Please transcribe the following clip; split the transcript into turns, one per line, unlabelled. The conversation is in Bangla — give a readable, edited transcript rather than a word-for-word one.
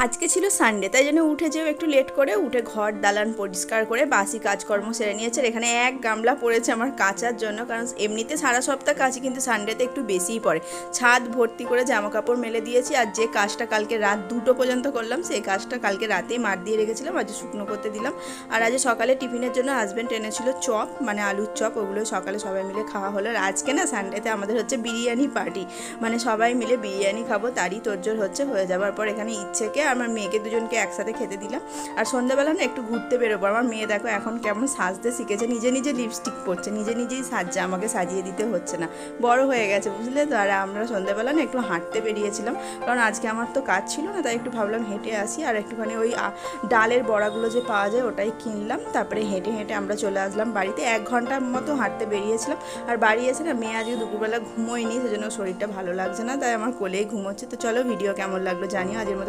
আজকে ছিল সানডে, তাই জন্য উঠেছেও একটু লেট করে, উঠে ঘর দালান পরিষ্কার করে বাসি কাজকর্ম সেরে নিয়েছে। আর এখানে এক গামলা পড়েছে আমার কাচার জন্য, কারণ এমনিতে সারা সপ্তাহ কাচি, কিন্তু সানডেতে একটু বেশিই পড়ে। ছাদ ভর্তি করে জামা কাপড় মেলে দিয়েছি। আর যে কাজটা কালকে রাত 2টো পর্যন্ত করলাম, সেই কাজটা কালকে রাতেই মার দিয়ে রেখেছিলাম, আজ শুকনো করতে দিলাম। আর আজ সকালে টিফিনের জন্য হাজব্যান্ড এনেছিল চপ, মানে আলুর চপ, ওগুলো সকালে সবাই মিলে খাওয়া হলো। আর আজকে না সানডেতে আমাদের হচ্ছে বিরিয়ানি পার্টি, মানে সবাই মিলে বিরিয়ানি খাবো, তারই তোড়জোড় হচ্ছে। হয়ে যাওয়ার পর এখানে ইচ্ছেকে আমার মেয়েকে দুজনকে একসাথে খেতে দিলাম। আর সন্ধ্যাবেলা না একটু ঘুরতে বেরোবো। আমার মেয়ে দেখো এখন কেমন সাজতে শিখেছে, নিজে নিজে লিপস্টিক পরছে, নিজে নিজেই সাজছে, আমাকে সাজিয়ে দিতে হচ্ছে না, বড় হয়ে গেছে বুঝলে তো। আর আমরা সন্ধ্যাবেলা না একটু হাঁটতে বেরিয়েছিলাম, কারণ আজকে আমার তো কাজ ছিল না, তাই একটু ভাবলাম হেঁটে আসি। আর একটুখানি ওই ডালের বড়াগুলো যে পাওয়া যায় ওটাই কিনলাম, তারপরে হেঁটে হেঁটে আমরা চলে আসলাম বাড়িতে। 1 ঘন্টার মতো হাঁটতে বেরিয়েছিলাম। আর বাড়ি এসে না মেয়ে আজকে দুপুরবেলা ঘুমোয়নি, সেজন্য শরীরটা ভালো লাগছে না, তাই আমার কোলেই ঘুমোচ্ছে। তো চলো, ভিডিও কেমন লাগলো জানিও। আজের মতো